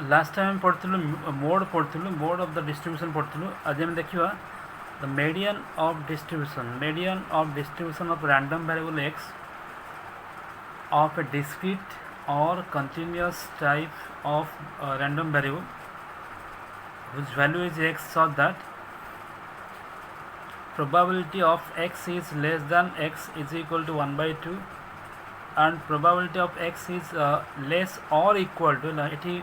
Last time पढ़ुलु mode of the distribution पढ़ुलु। आज हम देखा the median of distribution of random variable X of a discrete और continuous type of random variable whose value is x, so that probability of x is less than x is equal to 1 by 2 and probability of x is less or equal to एठी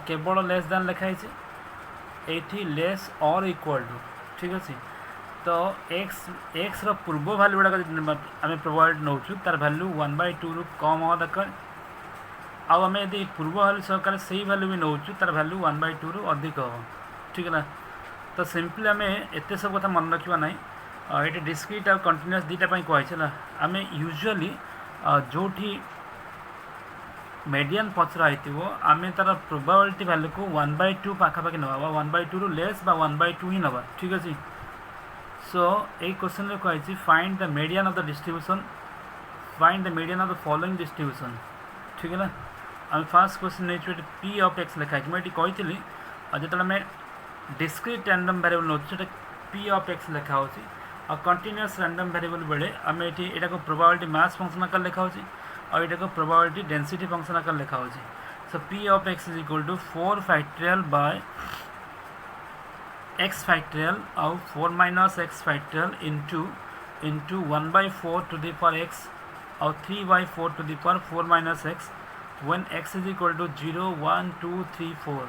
केवल less than लिखाई एठी less और equal to ठीक अच्छे। तो x पूर्व value गुड़ा आम प्रोवाइड नौ तार भैल्यू 1 by 2 रु कम हवा दरकार आम यदि पूर्व भैल्यू सहकार से भैल्यू भी नौ तार भैल्यू 1 by 2 रु अधिक हम ठीक है ना। तो सिंपली आम एत सब कथा मन रखा ना ये डिस्क्रीट और कंटिन्यूअस दुटापाई कहना आम यूजुअली जो मीडियन पचरा आम तार प्रोबाबिलिटी भैल्यू को 1 by 2 पाखापाखि नवा 1 by 2 रु लेस बा 1 by 2 ही नवा ठीक अच्छे। सो ये क्वेश्चन में कही find the median of the distribution, find the median of the following distribution ठीक है ना। आम फास्ट क्वेश्चन नहीं पी ऑफ एक्स लिखाई मुझे कही जो आम discrete random variable now P of x लिखा हो और कंटिन्यूअस रैंडम वेरिएबल बेले आम ये को प्रोबाबिलिटी मास फंक्शन आकार लिखा हो और ये को प्रोबाबिलिटी डेंसिटी फंक्शन आकार लिखा हो। So P of x is equal to 4 factorial by x factorial और 4 minus x factorial into 1 by 4 to the power X और 3 by 4 to the power 4 minus X when X is equal to 0 1 2 3 4।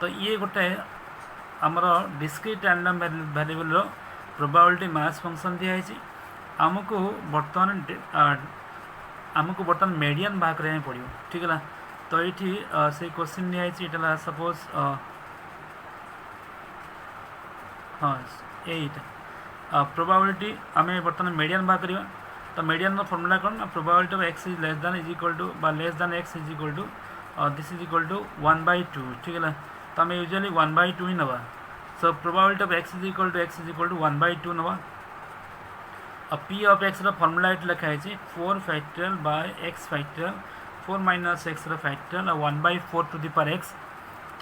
तो ये गोटे आमर discrete random variable probability mass function दिखाई आमको बर्तमान median बाहर करने पड़ो ठीक है ना। तो ये से क्वेश्चन दिखाई सपोज हाँ यहीटा प्रोबाबिलिटी आम बर्तमान मीडियन बाहर करवा। तो मीडियन फॉर्मूला कौन probability of x is less than is equal to less than x is equal to this is equal to 1 by 2 ठीक है ना। तो आम यूजुअली 1 by 2 ही नवा। So probability of x is equal to 1 by 2 नवा। P of x formula ये लिखाई 4 factorial by x factorial 4 minus x factorial और 1 by 4 to the power x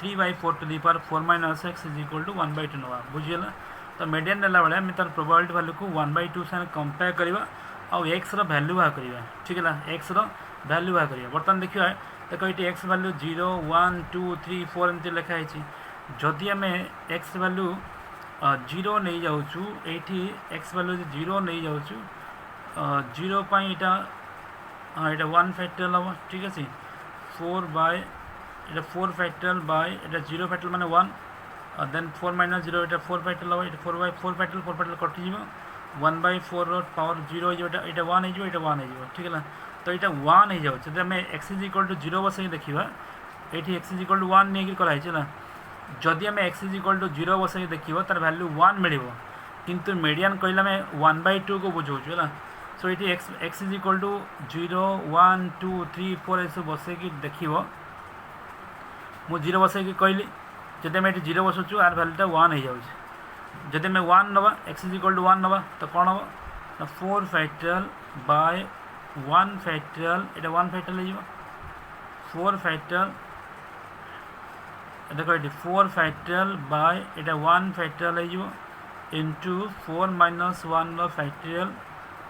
3 by 4 to the power 4 minus x is equal to 1 by 2 नवा बुझीगला। तो median नेला बेले आम तार प्रोबाबिलिटी वैल्यू को 1 by 2 से कंपेयर करवा और एक्स वैल्यू बाहर करवा ठीक है ना। एक्स वैल्यू बाहर करवा बर्तमान देखिए देखो ये एक्स वैल्यू 0 1 2 3 4 एमती लिखाई जदि आम एक्स वैल्यू 0 नहीं जाऊँ ये एक्स वैल्यू 0 नहीं जाऊँ 0 हाँ ये 1 फैक्टोरियल हम ठीक अच्छे 4 बाय 4 फैक्टोरियल बाय 0 फैक्टोरियल माने 1 देन 4 माइनस 0 ये 4 फैक्टोरियल हम ये 4 by 4 फैक्टोरियल कटिज 1 by 4 पावर 0 ये 1 हो ठीक है ना। तो ये 1 हो जाऊँ जब आम एक्स इज इक्वल टू 0 बस देखा ये एक्स इज इक्वल टू 1 नहीं कराई ना। जदि आम एक्स इज इक्वल टू 0 बस देखा तार वैल्यू 1 मिल किंतु मीडियन कहले आम 1 by 2 को बुझाऊँ है। सो ये एक्स इज इक्वल टू 0 1 2 3 4 ये सब बस देख मुझे 0 बस कहली जब आम ये 0 बसुँ आर वैल्यूटा 1 हो जाऊँ। जब आम 1 नवा एक्स इज इक्वल टू 1 नवा तो कौन हम 4 फैक्टोरियल बाय 1 फैक्टोरियल ये 1 फैक्टोरियल हो 4 फैक्टोरियल देखो ये 4 फैक्टोरियल बाय ये 1 फैक्टोरियल हो इंटू 4 माइनस 1 फैक्टोरियल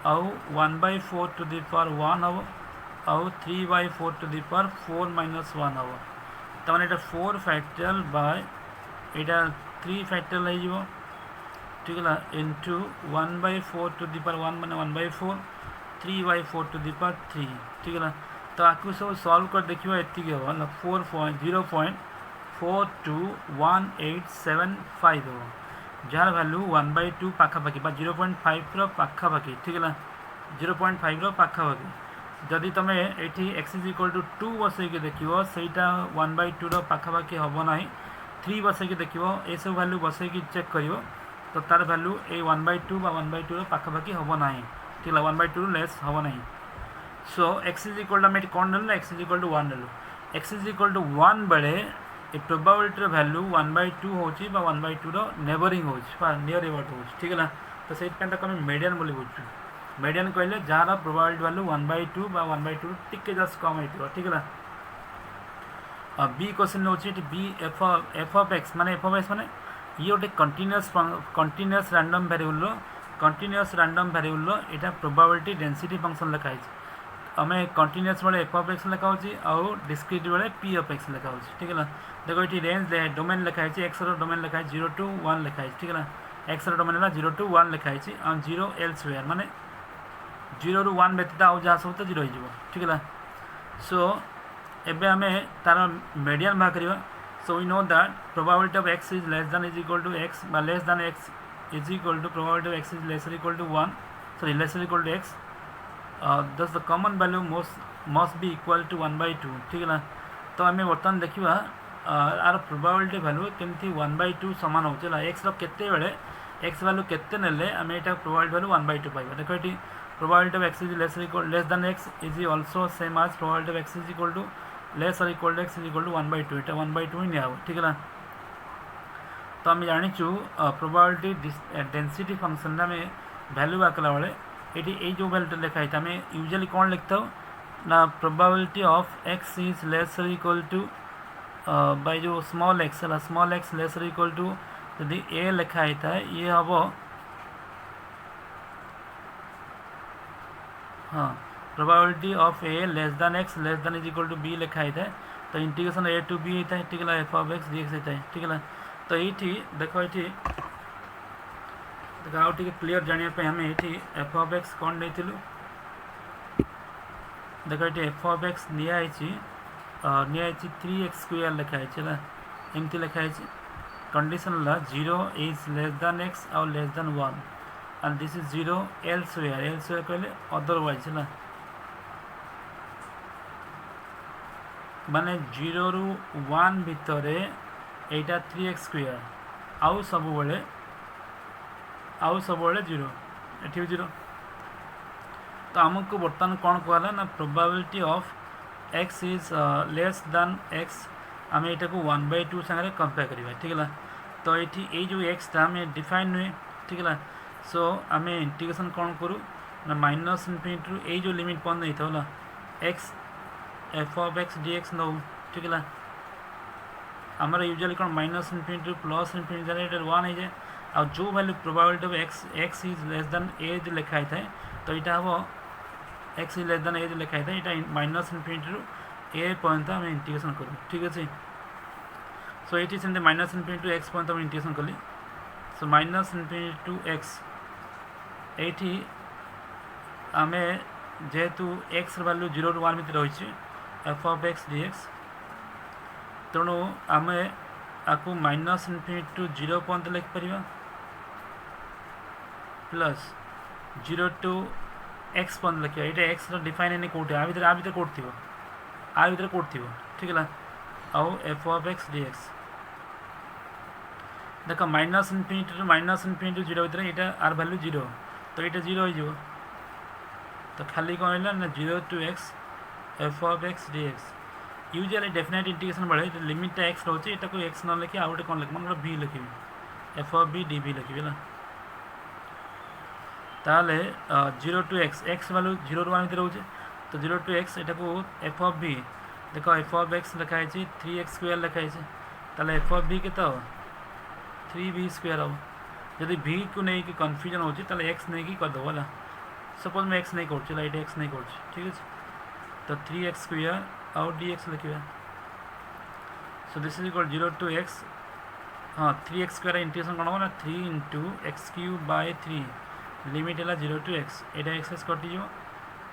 और 1 by 4 टू द पावर 1 हम और 3 by 4 to the power 4 minus 1 हम। तो मैंने 4 फैक्टोरियल बाय ये 3 फैक्टोरियल हो ठीक है ना into 1 by 4 to the power 1 माने 1 by 4 3 by 4 to the power 3 ठीक है ना। तो आपको सब सॉल्व कर देखिए ये हम 0.0421875 हो जार वैल्यू 1 by 2 पाखापाखि 0.5 पाखापाखि ठीक है ना 0.5 पाखापाखि। जदि तुम ये एक्स इज इक्वल टू 2 बस देख सहीटा 1 by 2 पाखापाखि हम ना 3 बस देख ये सब वैल्यू बस चेक कर तो तार वैल्यू ये 1 by 2 बा 1 by 2 पाखापाखि हम ना ठीक है 1 by 2 लेस हम ना। So X is equal to कौन नेलु एक्स इज इक्वल टू 1 नेलु एक्स इज इक्वल टू 1 बेले ये प्रोबाबिलिटी वैल्यू 1 by 2 हो 1 by 2 नेबरिंग हो नियर एबाउट हो ठीक है ना। तो से मीडियन बोली बुझु मीडियन कहले jar probability value 1 by 2 1 by 2 टिके जस्ट कम हो ठीक है ना। बी क्वेश्चन होची बी एफ ऑफ एक्स माने ये गोटे कंटिन्यूअस रैंडम वेरिएबल एटा प्रोबेबिलिटी डेंसिटी फंक्शन लिखाई आम कंटिन्यूअस बेले एफ ऑफ एक्स लिखा आउ डिस्क्रीट बेले पी ऑफ एक्स लिखा ठीक है। देखो ये रेंज डोमेन लिखाई एक्स डोमेन लिखाई 0 to 1 लिखाई ठीक है। एक्स डोमेन है 0 to 1 लिखाई और 0 एल्सवेयर माने 0 ରୁ 1 व्यतीत आउ जहाँ सब तो 0 हो ठीक है। सो एबे आम तार मीडियन बाहर करवा। So we know that probability of x is less than is equal to X बा less than X is equal to probability of x is less equal to 1 sorry less equal to X thus the common value must be equal to 1/2 ठीक है। तो आम बर्तमान देखा are probability value केमती 1/2 सामान होगा एक्स रेते बेले एक्स वैल्यू केते नेले आम यहाँ प्रोबेबिलिटी वैल्यू 1/2 पाइबा। देखो ये probability of x is less than X is also same as probability of x is equal to less और equal to X is equal to 1/2 ये 1/2 ही निया ठीक है। तो आम जाचु प्रोबेबिलिटी डेंसिटी फंक्शन आम वैल्यू बाकला बेले ये जो वैल्यूटा लिखाई आम यूजुअली कौन लिखता ना probability of x is less और इक्वल टू बाय जो स्मॉल एक्स लेस और इक्वल टू यदि ए लिखाई था ये हम हाँ probability of a less than x less than is equal to b लिखाई था तो इंटीग्रेशन ए टू बी होता है ठीक है। F of X D x होता है ठीक है। तो ये देखो ये आउ टे क्लीयर जानापी आम ये एफ ऑफ एक्स कौन नहीं देखो ये एफ ऑफ एक्स निहाई 3x² लिखाई है एमती लिखाई condition 0 is less than x और less than 1 and this is 0 elsewhere कहले otherwise है माने 0 ରୁ 1 भितर एटा 3x² आउ सब बेले 0 एठी 0। तो आमको बर्तमान कौन कहला ना probability of x is less than x आम यहाँ को 1/2 सागर कंपेयर करवा ठीक है। तो ये जो एक्स था आम डिफाइन हुए ठीक है। सो आम इंटीग्रेशन कौन करूँ ना माइनस इनफिनिटी रू ये जो लिमिट पॉइंट नहीं था X F of X D X नौ ठीक है। आमर यूजुअली कौन माइनस इनफिनिटी प्लस इनफिनिटी जाए 1 हो जाए और जो value probability of x is less than a जो लिखाई था तो यहाँ हम X is less than a जो लिखाई था यहाँ माइनस इनफिनिटी रू ए पर्यंत आम इंटीग्रेशन करूँ ठीक अच्छे। सो ये से माइनस इनफिनिटी टू एक्स पर्यंत इंटीग्रेशन कली। So minus infinity to x ये आम जेहेतु एक्स वैल्यू 0 ରୁ 1 भितर रही F of X D x तेणु आम आपको माइनस इनफिनिटी टू 0 पर्यंत लिखिपर प्लस 0 to x पर्यंत लिखा ये एक्स डिफाइन है कौटे आ भर कौट थी ठीक है। आउ F of X D x देख माइनस इनफिनिटी टू 0 भितर यहाँ आर वैल्यू 0 तो ये 0 हो तो खाली कौन है ना 0 to x F of X D x usually definite integration बेले लिमिट एक्स रोचे यहाँ को एक्स न लिखी आउ गोटे कौन लिख मैं बी लिखी f of b d b लिखी है ताले 0 to x वैल्यू 0 ରୁ 1 भितर रोचे तो 0 to x यहाँ को एफ ऑफ बी देख एफ ऑफ एक्स लिखाई 3x² लिखाई ताले एफ ऑफ बी के 3b² हम जदि v को लेकिन कन्फ्यूजन हो एक्स नहीं करदेव है सपोज मैं एक्स नहीं कर एक्स नहीं कर ठीक है। तो 3x² आउ dx लिखा। So this is equal 0 to x हाँ 3x² इंटीग्रेशन कौन होगा 3 × x³ 3 लिमिट है 0 to x यहाँ एक्स कटिज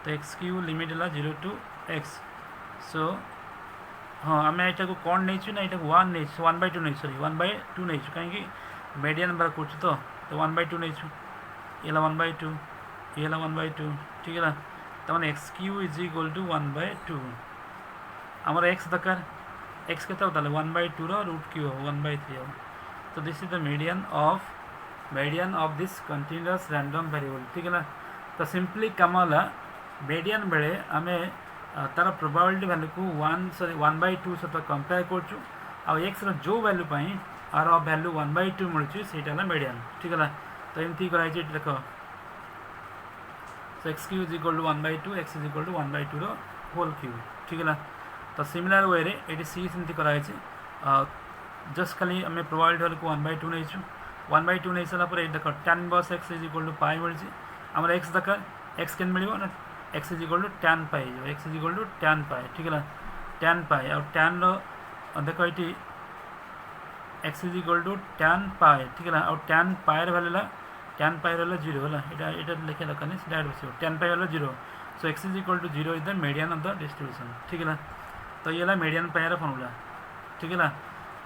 तो x³ लिमिट है 0 to x। सो हाँ आम यहाँ को कौन नहीं ना यहाँ 1 नहीं 1/2 नहीं सॉरी 1/2 नहीं कहीं मीडियन बार कर तो 1/2 नहीं ये 1/2 ये 1/2 ठीक है। तो मैंने x³ इज इक्वल टू 1/2 आमर x दरकार x के 1/2 √3 हम 1/3 हम। तो this is the median of this continuous random variable ठीक है ना। तो सिंपली कम है मीडियन बेले आम तार प्रोबेबिलिटी वैल्यू को 1/2 सहित कंपेयर करछु आ एक्स जो वैल्यू पाई आर वैल्यू 1/2 मिलूँ से मीडियन ठीक है। तो एमती कराई देख so x³ is equal to 1/2 x is equal to 1/2 whole cube ठीक है। तो सिमिलर वे ये सी सेमती कराई जस्ट खाली आम प्रोबेबिलिटी वाले को 1/2 नहीं 1/2 नहीं सारापर देख tan inverse x is equal to pi मिली आम x दरकार x के मिल ना x is equal to tan pi x is equal to tan pi ठीक है tan पाई और tan देख ये x is equal to tan pi ठीक है और tan pi value tan pi वाला 0 है यहाँ लिखे दरकार नहीं डायरेक्ट बस tan पाई वाला 0 so x is equal to 0 is the median of the distribution ठीक है तो ये मीडियन पाई फॉर्मूला ठीक है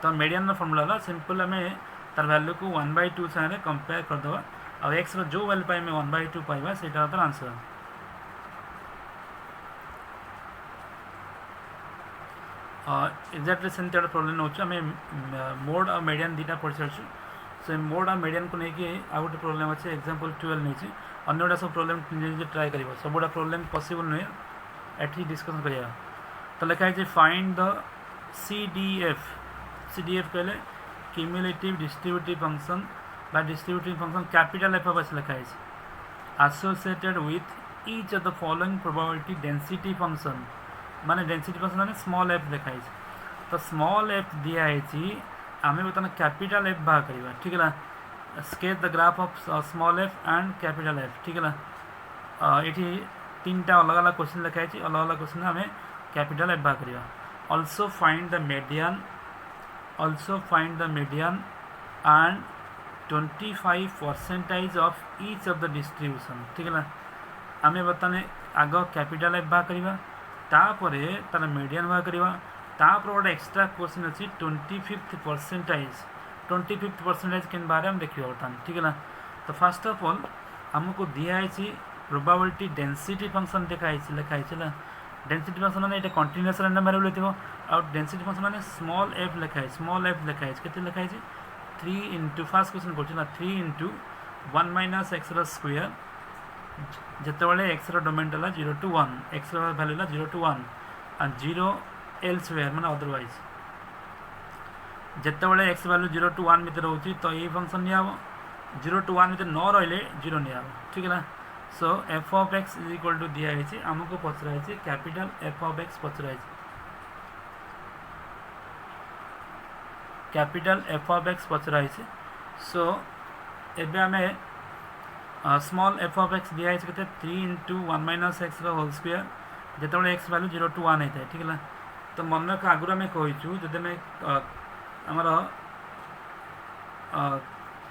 तो मीडियन फॉर्मूला सिंपल आम तार वैल्यू को 1/2 सारे कंपेयर करदे और एक्स जो वैल्यू पाई 1/2 पाइबा से तार आंसर एक्जाक्टली सेमती गोटे प्रोब्लेम हो मोड और मीडियन दुटा पढ़ी सारी से मोड और मीडियन को लेकिन आउ गोटे प्रोब्लेम अच्छे एग्जांपल 12 नहीं अन्य गुड़ा सब प्रोब्लेम निजे ट्राए कर सब गुड़ा प्रोब्लेम पॉसिबल नुहे एटी डिस्कसन करिया तो लिखाई फाइंड द CDF कहले क्यूमुलेटिव डिस्ट्रीब्यूटिव फंक्शन बा distributive function capital F of x लिखाई associated with each of the following probability density function माने डेंसिटी फंक्शन माने स्मॉल f लिखाई तो स्मॉल f दिखाई आम बर्तमान कैपिटल F बाहर करवा ठीक है sketch the graph of small f and capital F ठीक है ये तीन टा अलग अलग क्वेश्चन लिखाई अलग अलग क्वेश्चन आम कैपिटल F बाहर करवा also find the median and 25% of each of the distribution ठीक है आम बर्तमान आग कैपिटल F बाहर करवा तापर तार मीडियन बाहर करवा तापर गोटे एक्सट्रा क्वेश्चन अच्छी 25th परसेंटेज के बारे में देखिए बर्तमान ठीक है तो फर्स्ट ऑफ ऑल आमको दिखाई प्रोबेबिलिटी डेंसिटी फंक्शन लिखाई डेंसिटी फंक्शन मैंने ये कंटिन्यूअस रैंडम वेरिएबल थी और डेंसिटी फंक्शन मैंने स्मॉल f लिखाई के लिखाई 3 इंटू फास्ट क्वेश्चन कर 3 × 1 - x स्क्वायर जिते x डोमेन है 0 to 1 x वैल्यू 0 to 1 और 0 एल्सवेयर माने अदरवाइज जिते x वैल्यू 0 to 1 भितर रोचे तो ये फंक्शन नहीं 0 to 1 भितर न रही 0 नहीं ठीक है so f of x is equal to दिखाई आमको पचराई कैपिटल f ऑफ x पचराई कैपिटल f ऑफ x पचराई सो एबे आमे स्मॉल f ऑफ x दिखाई के 3 × 1 - x होल स्क्वायर जिते x वैल्यू 0 to 1 होता है ठीक है तो मन रख आगुरी आम कहीचु जब आमर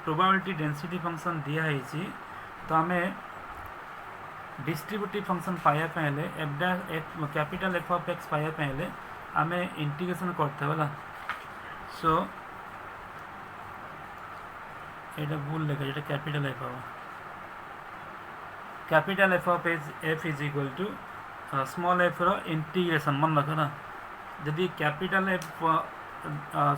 प्रोबेबिलिटी डेंसिटी फंक्शन दिखाई तो आम डिस्ट्रीब्यूटिव फंक्शन पाइबा कैपिटल F ऑफ x पाइबा आम इंटीग्रेशन करते है सो ये भूल लिखा ये कैपिटल F हम capital F of f is equal to small f integration मन रख ना जदि कैपिटल F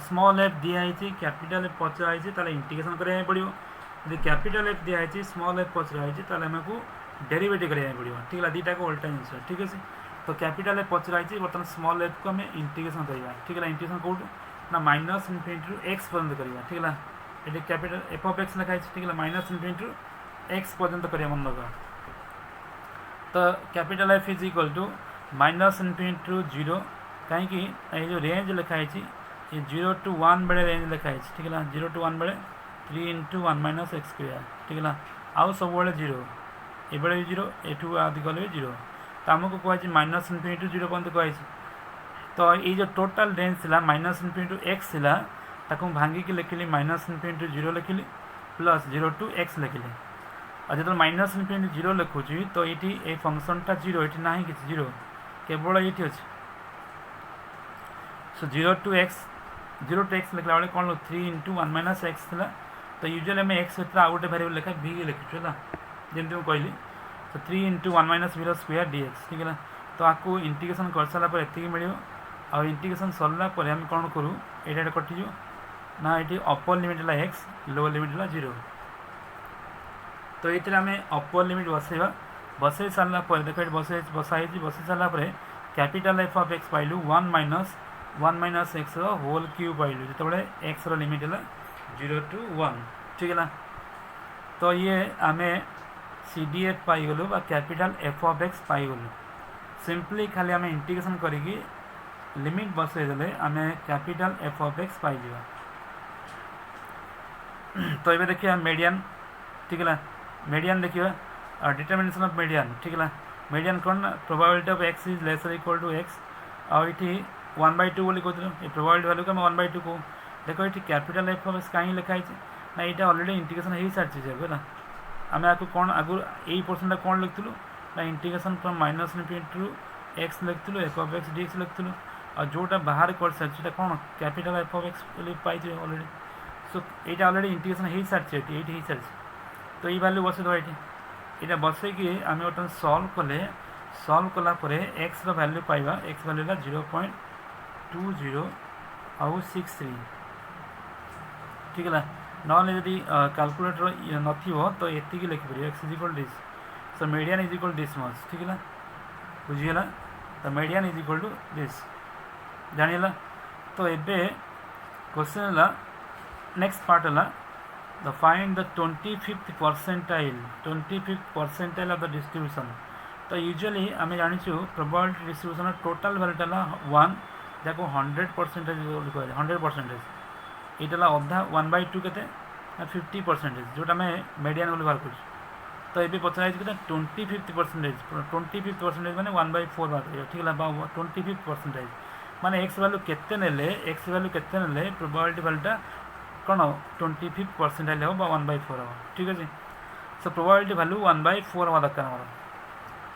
स्मॉल f दिखाई कैपिटल F पचराई ताले इंटीग्रेशन करा पड़ो यदि कैपिटल F दिखाई स्मॉल f पचराई ताले आमको डेरिवेटिव करा पड़ो ठीक है दुटा को उल्टा जिनस ठीक अच्छे तो कैपिटल F पचराई बर्तमान स्मॉल f को आम इंटीग्रेशन करवा ठीक है इंटीग्रेशन कौट ना -∞ ରୁ x पर्यंत करवा ठीक है ये कैपिटल F ऑफ x लिखाई ठीक है -∞ ରୁ x पर्यंत करवा मन लगा तो capital F is equal to -∞ ରୁ 0 कहीं जो रेंज लिखाई ये 0 to 1 बेले रेंज लिखाई ठीक है 0 to 1 बेले 3 × 1 - x स्क्वायर ठीक है आउ सब 0 ये 0 एठू आदि गले 0 तो आमको कहुई -∞ ରୁ 0 पर्यंत कहुई तो ये जो टोटल रेंज थी -∞ ରୁ x थी भांगिकी लिखिली -∞ ରୁ 0 लिखिली प्लस 0 to x लिखिली और जो -∞ ରୁ 0 लिखुची तो ये फंक्शनटा 0 ये ना कि 0 केवल ये अच्छे सो 0 to x लिखला बेले कौन 3 × 1 - x था तो यूजुअली आम x भर आउ गोटे वेरिएबल लिखा v लिखुचु है जमी मुझे कहली तो 3 × 1 - v स्क्वायर dx ठीक है तो आपको इंटीग्रेशन कर सारापर ये मिले और इंटीग्रेशन सरलापर आम कौन करूँ ये कटिज ना ये अपर लिमिट है x लोअर लिमिट है 0 तो ये आम अपर लिमिट बसई सारापर देख बसाई सारापर कैपिटल F ऑफ x पाइलु 1 - x होल क्यूब पाइलु जो x लिमिट है 0 to 1 ठीक है तो ये आम CDF पाइगलु कैपिटल F ऑफ x पाइगलु सिंपली खाली आम इंटीग्रेशन करी लिमिट बसईदे आम कैपिटल एफ ऑफ एक्स पाई। तो ये देखिए मीडियन ठीक है मीडियन देखिए डिटरमिनेशन ऑफ मीडियन ठीक है मीडियन कौन probability of x is lesser equal to x आउ ये 1/2 बोली कहते ये प्रोबेबिलिटी वैल्यू को 1/2 कहूँ देख ये कैपिटल एफ ऑफ एक्स कहीं लिखाई ना यहाँ ऑलरेडी इंटीग्रेशन हो सारी है ना आम आपको कौन आगु यही पोर्सन कौन लिखुलू ना integration from minus infinity to X लिखुलू एफ ऑफ एक्स डीएक्स लिखुलू और जोटा बाहर कर सारी कौन कैपिटल एफ ऑफ एक्स पाई ऑलरेडी सो ये ऑलरेडी इंटीग्रेशन हो सारी ये सारी तो ये वैल्यू बसई दबा ये बसईकि आम बर्तमान सल्व कलापर एक्स वैल्यू पाइबा एक्स वैल्यू 0.20 आउ 63 ठीक है ना जदि कैलकुलेटर नथिबो तो ये लिखिपर X is equal this so median is equal this much ठीक है बुझीगला तो median is equal to this जानिला तो एबे क्वेश्चन है नेक्स्ट पार्ट है the find the 25th percentile of the distribution तो यूजुअली आम जाचु प्रोबेबिलिटी डिस्ट्रीब्यूशन टोटाल वैल्यूटा 1 जहाँ 100% 100% ये अधा 1/2 के 50% जोटा आम मीडियन बाहर कर तो ये पचार के 25% मैंने 1/4 बाहर कर ठीक है 25% माने एक्स वैल्यू केते नेले प्रोबेबिलिटी वैल्यूटा कौन 25th परसेंटाइल हो 1/4 हो ठीक अच्छे सो प्रोबेबिलिटी वैल्यू 1/4 हवा दरकार हमारा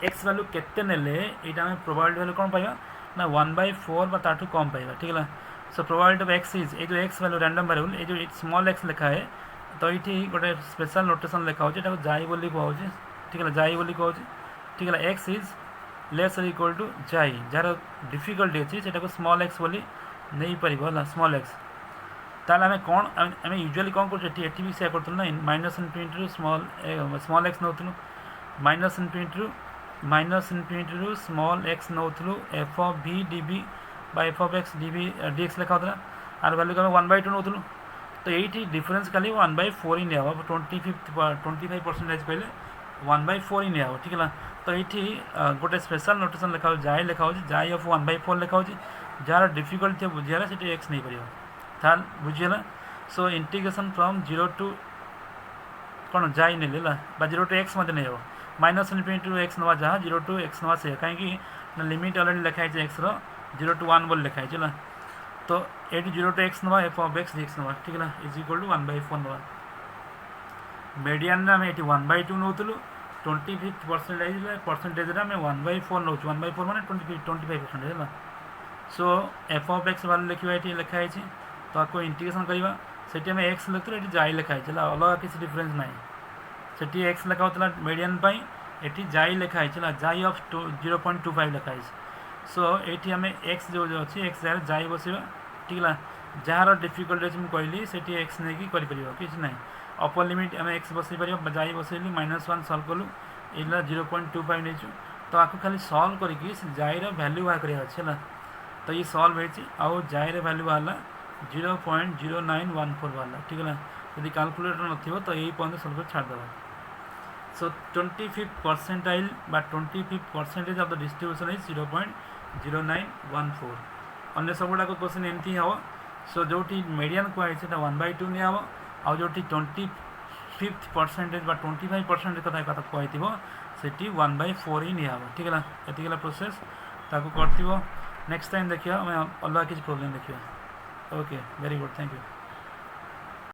एक्स वैल्यू केते नेले यहाँ आम प्रोबेबिलिटी वैल्यू कौन पाइबा ना 1/4 बा ताठू कम पाइबा ठीक है so probability of x is ये जो एक्स वैल्यू रैंडम वेरिएबल ये जो स्मॉल एक्स लिखा है तो ये गोटे स्पेशल नोटेशन लिखा हो जाई बोली कहूँ ठीक है जाई बोली कहूँ ठीक है एक्स इज लेस और इक्वल टू जाई जार डिफिकल्टी अच्छी से स्मॉल एक्स बोली नहीं पार स्मॉल एक्स ताले आम कौन आम यूजुअली कौन कर भी से करूँ ना माइनस इनफिनिटी स्मॉल एक्स नौलू माइनस इनफिनिटी स्मॉल एक्स नौलू F of B D B F of X D B D X लिखा होता आर वैल्यू को 1/2 नौलू तो ये डिफरेंस खाली 1/4 ही निया 25% कहले 1/4 ही निया ठीक है तो ये गोटे स्पेशल नोटेशन लिखा जाए लिखा जाए ऑफ 1/4 लिखा जार डिफिकल्ट थे बुझार से एक्स नहीं पार था बुझीगला सो इंटीग्रेशन फ्रॉम 0 टू कौन जाई नहीं 0 टू एक्स नहीं हो माइनस इनफिनिटी टू एक्स नवा जहाँ 0 टू एक्स नवा से कहीं लिमिट ऑलरेडी लिखाई एक्स 0 टू 1 बोल लिखाई ना तो ये 0 टू एक्स नवा एफ ऑफ एक्स डीएक्स नवा ठीक है इज इक्वल टू 1/4 नवा मीडियन आम ये 1/2 नौलू 25th परसेंटेज आम 1/4 नौ 1/4 माने 25% है सो एफ ऑफ एक्स वैल्यू लिखा ये लिखाई तो आपको इंटीग्रेशन करवा से आम एक्स लिखुल ये जाई लिखाई अलग किसी डिफरेंस ना से एक्स लिखा होता मीडियन ये जाई लिखाई जाई ऑफ 0.25 लिखाई सो ये आम एक्स जो अच्छी एक्स जगह जाई बसवा ठीक है जार डिफिकल्ट अच्छे मुझे कहली से एक्स नहीं कर किसी ना अपर लिमिट आम एक्स बसई पार जाई बसैली -1 सल्व कलु ये 0.25 नहीं तो आपको खाली सल्व करके जाईर भैल्यू बाहर करा है तो ये सल्व हो जाईर भैल्यू बाहर 0.0914 बाहर ठीक है यदि कैलकुलेटर नथिबो तो यही पॉइंट सल्व कर छाड़देवा सो 25th percentile 25% of the distribution is 0.0914 अन्य सब गुड़ाक क्वेश्चन एमती हम सो जो मीडियन कही 1/2 नि हम आउ जो 25th परसेंटेज 25% कथा कही से 1/4 ही नि ठीक है ये प्रोसेस ताको करथिबो नेक्स्ट टाइम देखिए अलग किसी प्रॉब्लम देखिए okay very good thank you.